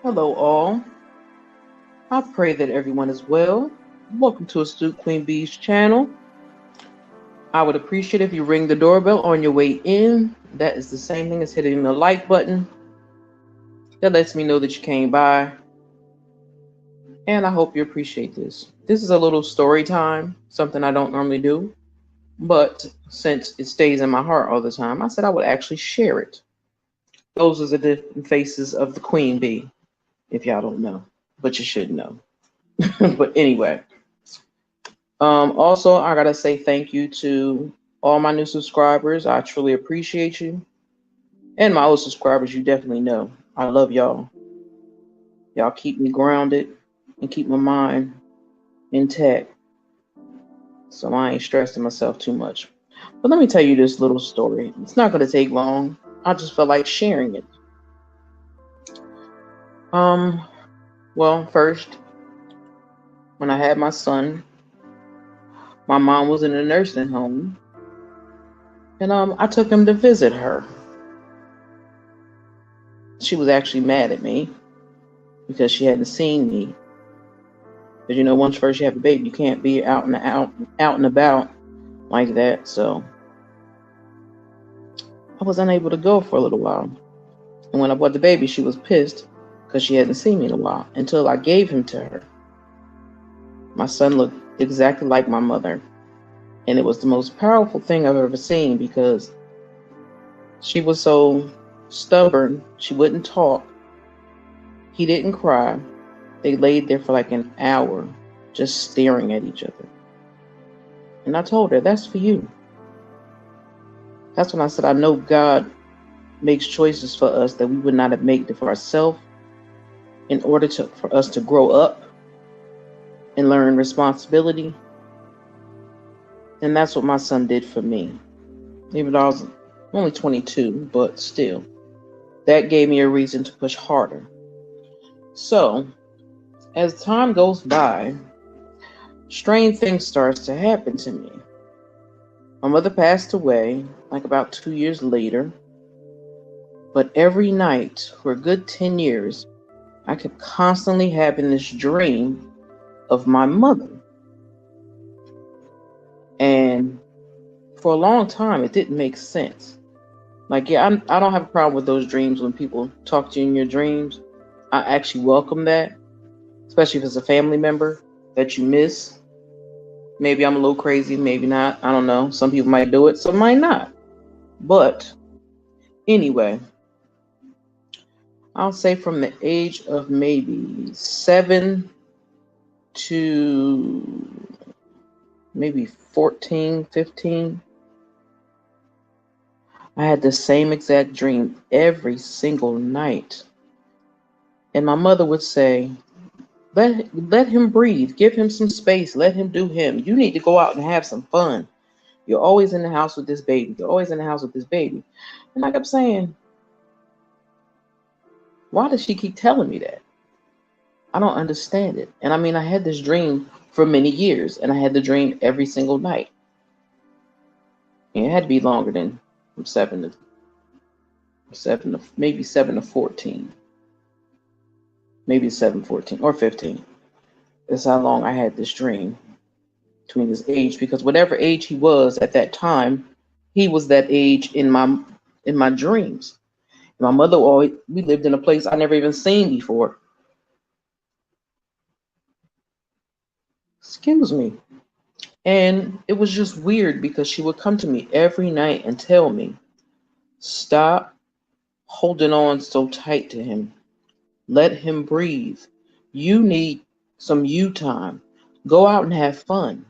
Hello, all. I pray that everyone is well. Welcome to Astute Queen Bee's channel. I would appreciate if you ring the doorbell on your way in. That is the same thing as hitting the like button. That lets me know that you came by. And I hope you appreciate this. This is a little story time, something I don't normally do. But since it stays in my heart all the time, I said I would actually share it. Those are the different faces of the queen bee, if y'all don't know. But you should know. But anyway. Also, I gotta say thank you to all my new subscribers. I truly appreciate you. And my old subscribers, you definitely know. I love y'all. Y'all keep me grounded and keep my mind intact. So I ain't stressing myself too much. But let me tell you this little story. It's not gonna take long. I just felt like sharing it. Well, first, when I had my son, my mom was in a nursing home. And I took him to visit her. She was actually mad at me because she hadn't seen me. But you know, once first you have a baby, you can't be out and about like that. So I was unable to go for a little while. And when I brought the baby, she was pissed because she hadn't seen me in a while until I gave him to her. My son looked exactly like my mother. And it was the most powerful thing I've ever seen because she was so stubborn. She wouldn't talk. He didn't cry. They laid there for like an hour just staring at each other. And I told her, that's for you. That's when I said, I know God makes choices for us that we would not have made for ourselves in order for us to grow up and learn responsibility. And that's what my son did for me. Even though I was only 22, but still, that gave me a reason to push harder. So, as time goes by, strange things starts to happen to me. My mother passed away like about 2 years later, but every night for a good 10 years, I kept constantly having this dream of my mother. And for a long time, it didn't make sense. Like, yeah, I don't have a problem with those dreams when people talk to you in your dreams. I actually welcome that, especially if it's a family member that you miss. Maybe I'm a little crazy, maybe not. I don't know. Some people might do it, some might not. But anyway, I'll say from the age of maybe 7 to maybe 14, 15, I had the same exact dream every single night. And my mother would say, let him breathe, give him some space, let him do him. You need to go out and have some fun. You're always in the house with this baby. You're always in the house with this baby. And I kept saying, why does she keep telling me that? I don't understand it. And I mean, I had this dream for many years, and I had the dream every single night. And it had to be longer than from 7 to maybe 7 to 14. Maybe 7, 14, or 15. That's how long I had this dream between this age, because whatever age he was at that time, he was that age in my dreams. My mother we lived in a place I never even seen before. Excuse me. And it was just weird because she would come to me every night and tell me, stop holding on so tight to him. Let him breathe. You need some you time. Go out and have fun.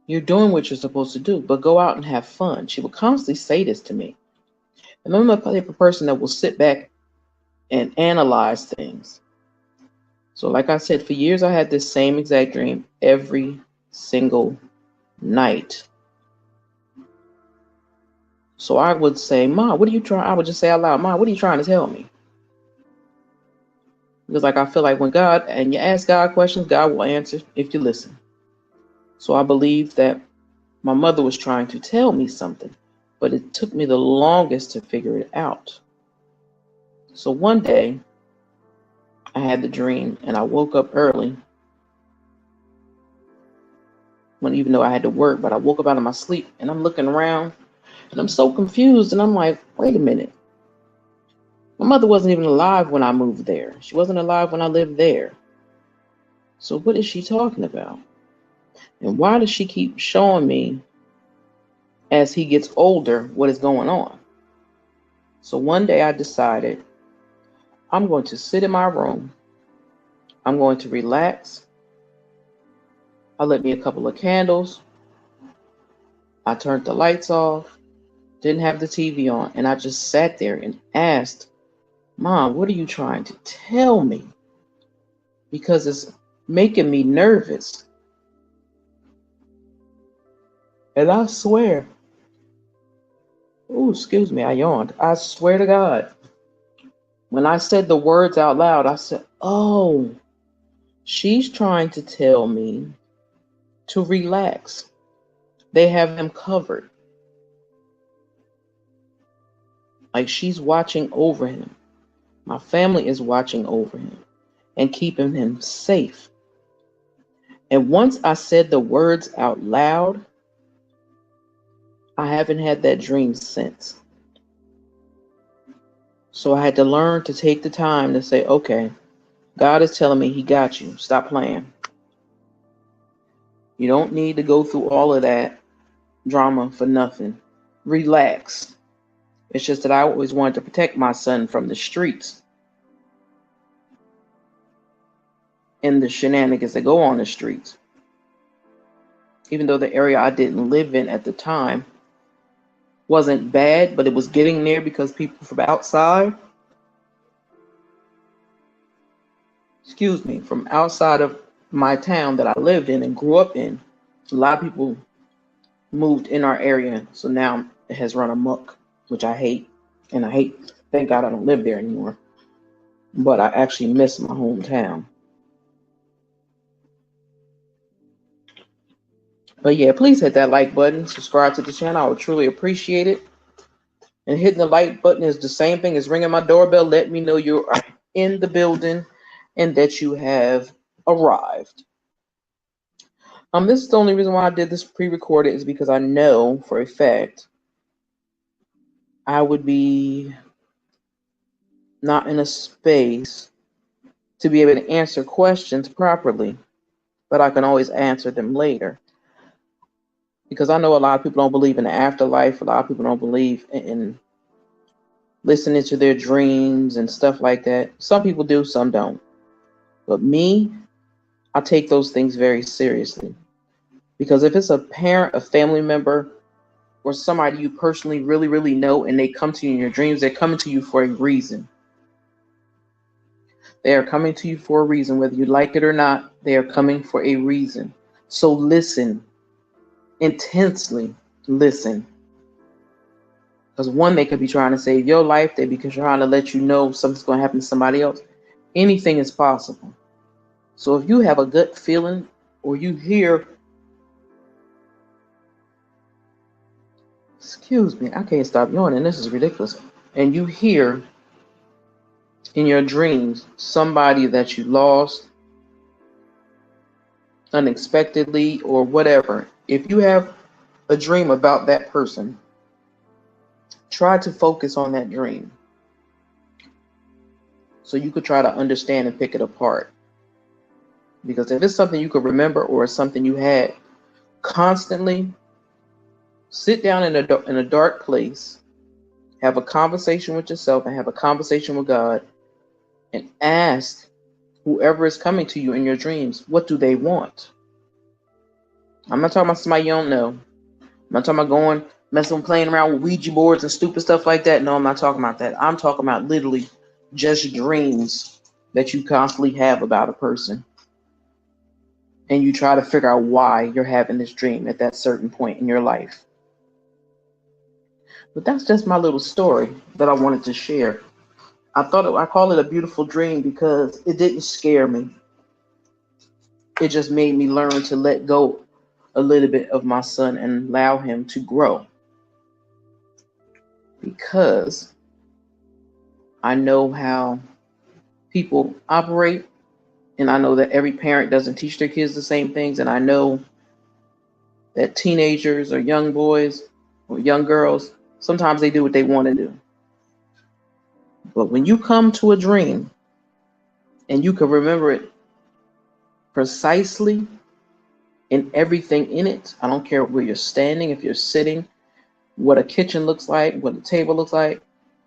You're doing what you're supposed to do, but go out and have fun. She would constantly say this to me. And I'm the type of person that will sit back and analyze things. So like I said, for years I had this same exact dream every single night. So I would say, Ma, what are you trying? I would just say out loud, Ma, what are you trying to tell me? Because like I feel like when God, and you ask God questions, God will answer if you listen. So I believe that my mother was trying to tell me something, but it took me the longest to figure it out. So one day, I had the dream and I woke up early, even though I had to work, but I woke up out of my sleep and I'm looking around and I'm so confused and I'm like, wait a minute. My mother wasn't even alive when I moved there. She wasn't alive when I lived there. So what is she talking about? And why does she keep showing me as he gets older what is going on? So one day I decided I'm going to sit in my room. I'm going to relax. I lit me a couple of candles. I turned the lights off, didn't have the TV on, and I just sat there and asked, Mom, what are you trying to tell me? Because it's making me nervous. And I swear, excuse me, I yawned. I swear to God, when I said the words out loud, I said, oh, she's trying to tell me to relax. They have him covered. Like she's watching over him. My family is watching over him and keeping him safe. And once I said the words out loud, I haven't had that dream since. So I had to learn to take the time to say, okay, God is telling me he got you. Stop playing. You don't need to go through all of that drama for nothing. Relax. It's just that I always wanted to protect my son from the streets and the shenanigans that go on the streets. Even though the area I didn't live in at the time wasn't bad, but it was getting there because people from outside, from outside of my town that I lived in and grew up in, a lot of people moved in our area. So now it has run amok, which I hate. And thank God I don't live there anymore. But I actually miss my hometown. But yeah, please hit that like button, subscribe to the channel. I would truly appreciate it. And hitting the like button is the same thing as ringing my doorbell. Let me know you are in the building and that you have arrived. This is the only reason why I did this pre-recorded is because I know for a fact I would be not in a space to be able to answer questions properly, but I can always answer them later. Because I know a lot of people don't believe in the afterlife. A lot of people don't believe in listening to their dreams and stuff like that. Some people do, some don't. But me, I take those things very seriously. Because if it's a parent, a family member, or somebody you personally really, really know, and they come to you in your dreams, they're coming to you for a reason. They are coming to you for a reason. Whether you like it or not, they are coming for a reason. So listen. Intensely listen. Because one, they could be trying to save your life. They be trying to let you know something's going to happen to somebody else. Anything is possible. So if you have a gut feeling or you hear, excuse me, I can't stop yawning, this is ridiculous. And you hear in your dreams somebody that you lost unexpectedly or whatever, if you have a dream about that person, try to focus on that dream so you could try to understand and pick it apart. Because if it's something you could remember or it's something you had constantly, sit down in a dark place, have a conversation with yourself and have a conversation with God, and ask whoever is coming to you in your dreams, what do they want? I'm not talking about somebody you don't know. I'm not talking about going, messing, playing around with Ouija boards and stupid stuff like that. No, I'm not talking about that. I'm talking about literally just dreams that you constantly have about a person. And you try to figure out why you're having this dream at that certain point in your life. But that's just my little story that I wanted to share. I call it a beautiful dream because it didn't scare me. It just made me learn to let go a little bit of my son and allow him to grow. Because I know how people operate. And I know that every parent doesn't teach their kids the same things. And I know that teenagers or young boys or young girls, sometimes they do what they want to do. But when you come to a dream and you can remember it precisely and everything in it, I don't care where you're standing, if you're sitting, what a kitchen looks like, what a table looks like.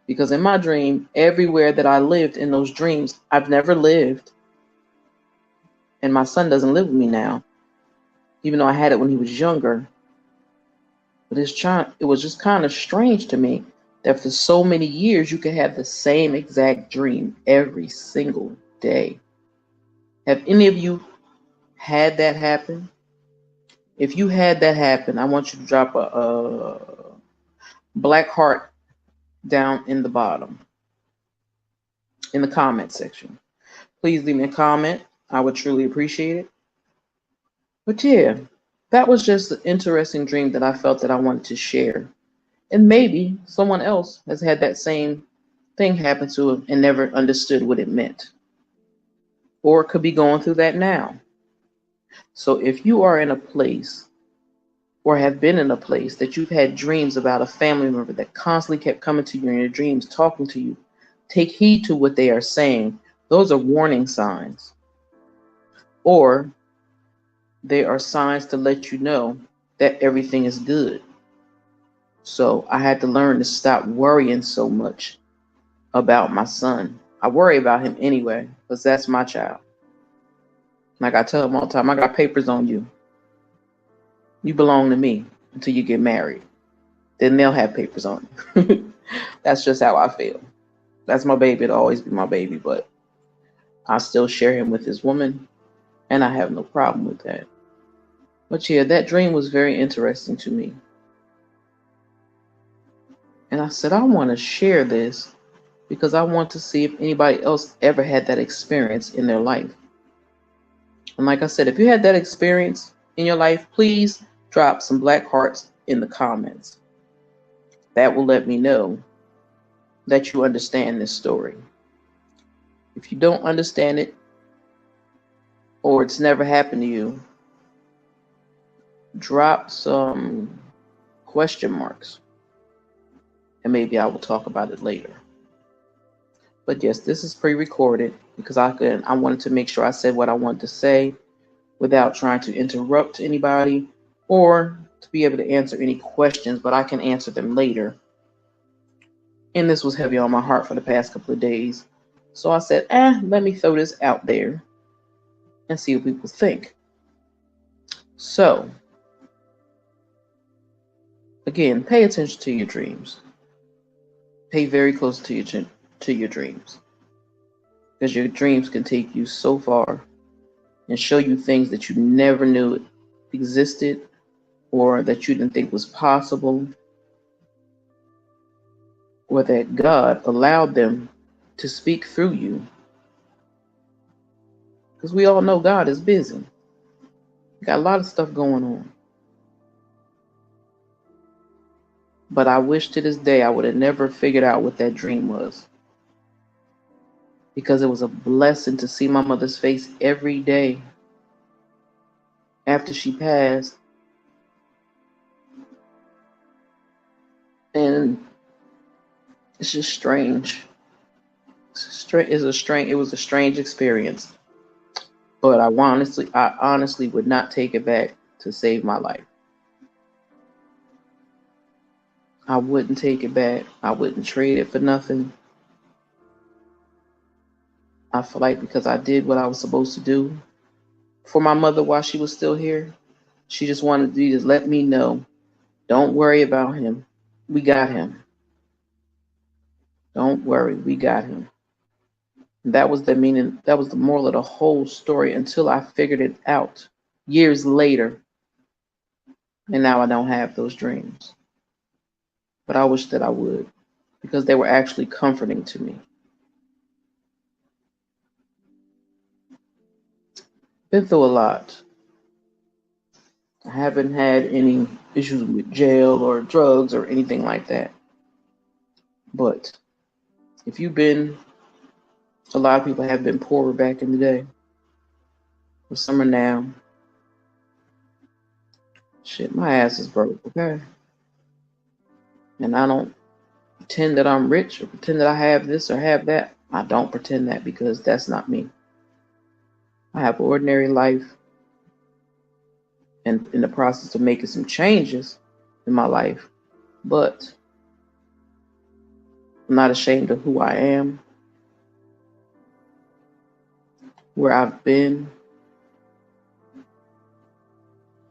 Because in my dream, everywhere that I lived in those dreams, I've never lived. And my son doesn't live with me now, even though I had it when he was younger. But it was just kind of strange to me that for so many years you could have the same exact dream every single day. Have any of you had that happen? If you had that happen, I want you to drop a black heart down in the bottom, in the comment section. Please leave me a comment. I would truly appreciate it. But yeah, that was just an interesting dream that I felt that I wanted to share. And maybe someone else has had that same thing happen to them and never understood what it meant. Or could be going through that now. So if you are in a place or have been in a place that you've had dreams about a family member that constantly kept coming to you in your dreams, talking to you, take heed to what they are saying. Those are warning signs. Or they are signs to let you know that everything is good. So I had to learn to stop worrying so much about my son. I worry about him anyway, because that's my child. Like I tell him all the time, I got papers on you. You belong to me until you get married. Then they'll have papers on you. That's just how I feel. That's my baby. It'll always be my baby, but I still share him with his woman, and I have no problem with that. But yeah, that dream was very interesting to me. And I said, I want to share this because I want to see if anybody else ever had that experience in their life. And like I said, if you had that experience in your life, please drop some black hearts in the comments. That will let me know that you understand this story. If you don't understand it, or it's never happened to you, drop some question marks, and maybe I will talk about it later. But yes, this is pre-recorded because I wanted to make sure I said what I wanted to say without trying to interrupt anybody or to be able to answer any questions, but I can answer them later. And this was heavy on my heart for the past couple of days. So I said, let me throw this out there and see what people think. So, again, pay attention to your dreams. Pay very close to your dreams. Because your dreams can take you so far and show you things that you never knew existed or that you didn't think was possible, or that God allowed them to speak through you. Because we all know God is busy. Got a lot of stuff going on. But I wish to this day I would have never figured out what that dream was. Because it was a blessing to see my mother's face every day after she passed. And it's just strange. It was a strange experience. But I honestly would not take it back to save my life. I wouldn't take it back. I wouldn't trade it for nothing. I feel like because I did what I was supposed to do for my mother while she was still here, she just wanted to just let me know, don't worry about him. We got him. Don't worry, we got him. That was the meaning, that was the moral of the whole story until I figured it out years later. And now I don't have those dreams. But I wish that I would, because they were actually comforting to me. Been through a lot. I haven't had any issues with jail or drugs or anything like that. But if you've been A lot of people have been poorer back in the day, but some are now. Shit, my ass is broke, okay? And I don't pretend that I'm rich or pretend that I have this or have that. I don't pretend that because that's not me. I have an ordinary life and in the process of making some changes in my life, but I'm not ashamed of who I am, where I've been,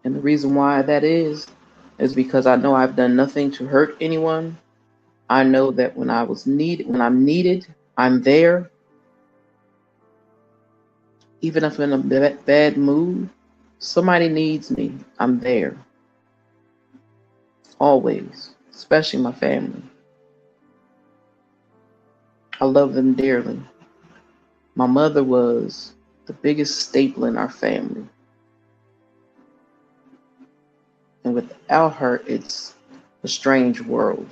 and the reason why that is because I know I've done nothing to hurt anyone. I know that when I'm needed, I'm there. Even if I'm in a bad mood, somebody needs me, I'm there. Always, especially my family. I love them dearly. My mother was the biggest staple in our family. And without her, it's a strange world.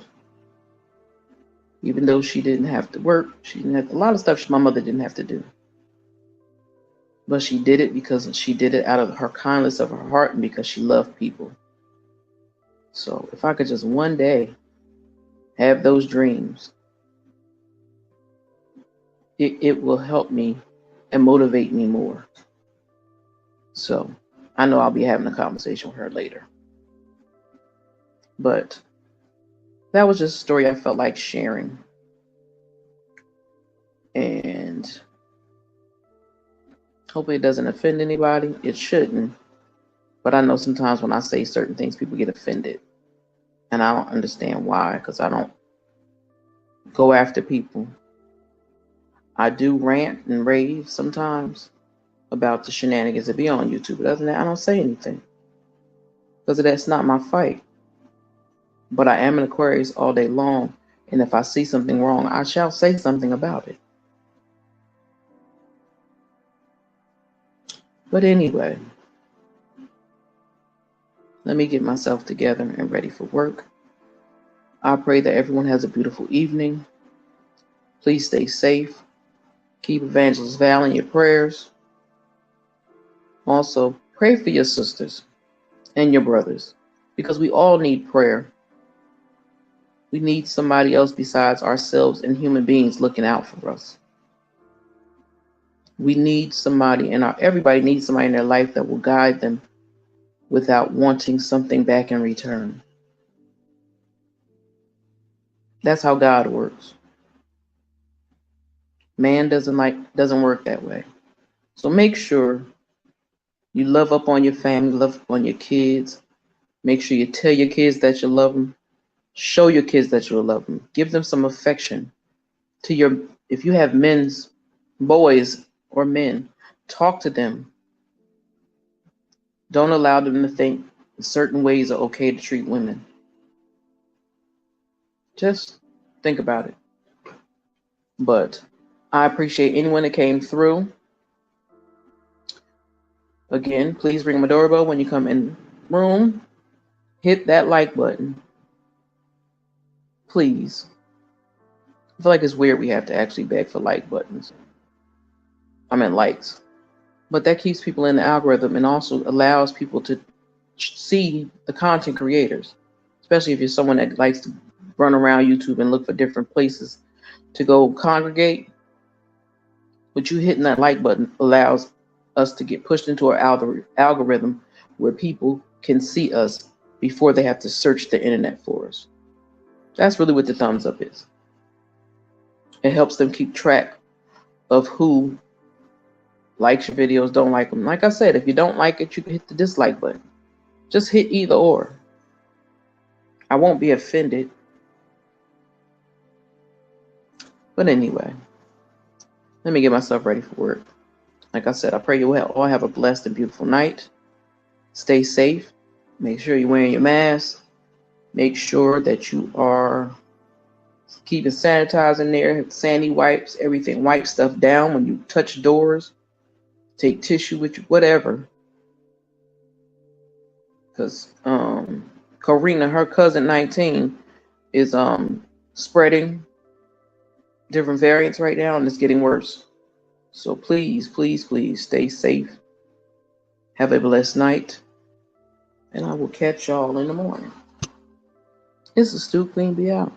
Even though she didn't have to work, she didn't have a lot of stuff my mother didn't have to do. But she did it because she did it out of her kindness of her heart and because she loved people. So if I could just one day have those dreams, it will help me and motivate me more. So I know I'll be having a conversation with her later. But that was just a story I felt like sharing. And hopefully it doesn't offend anybody. It shouldn't. But I know sometimes when I say certain things, people get offended. And I don't understand why, because I don't go after people. I do rant and rave sometimes about the shenanigans that be on YouTube. But other than that, I don't say anything. Because that's not my fight. But I am an Aquarius all day long. And if I see something wrong, I shall say something about it. But anyway, let me get myself together and ready for work. I pray that everyone has a beautiful evening. Please stay safe. Keep Evangelist Val in your prayers. Also, pray for your sisters and your brothers, because we all need prayer. We need somebody else besides ourselves and human beings looking out for us. We need somebody everybody needs somebody in their life that will guide them without wanting something back in return. That's how God works. Man doesn't work that way. So make sure you love up on your family, love up on your kids. Make sure you tell your kids that you love them. Show your kids that you love them. Give them some affection. If you have boys or men, talk to them. Don't allow them to think certain ways are okay to treat women. Just think about it. But I appreciate anyone that came through. Again, please ring my doorbell when you come in room. Hit that like button. Please. I feel like it's weird we have to actually beg for like buttons. I mean likes. But that keeps people in the algorithm and also allows people to see the content creators. Especially if you're someone that likes to run around YouTube and look for different places to go congregate. But you hitting that like button allows us to get pushed into our algorithm where people can see us before they have to search the internet for us. That's really what the thumbs up is. It helps them keep track of who likes your videos, don't like them. Like I said, if you don't like it, you can hit the dislike button. Just hit either or. I won't be offended. But anyway, let me get myself ready for work. Like I said, I pray you all have a blessed and beautiful night. Stay safe. Make sure you're wearing your mask. Make sure that you are keeping sanitizer in there, sandy wipes, everything. Wipe stuff down when you touch doors. Take tissue with you, whatever. Because Karina, her cousin 19, is spreading different variants right now, and it's getting worse. So please, please, please stay safe. Have a blessed night. And I will catch y'all in the morning. This is Stu Queen Be Out.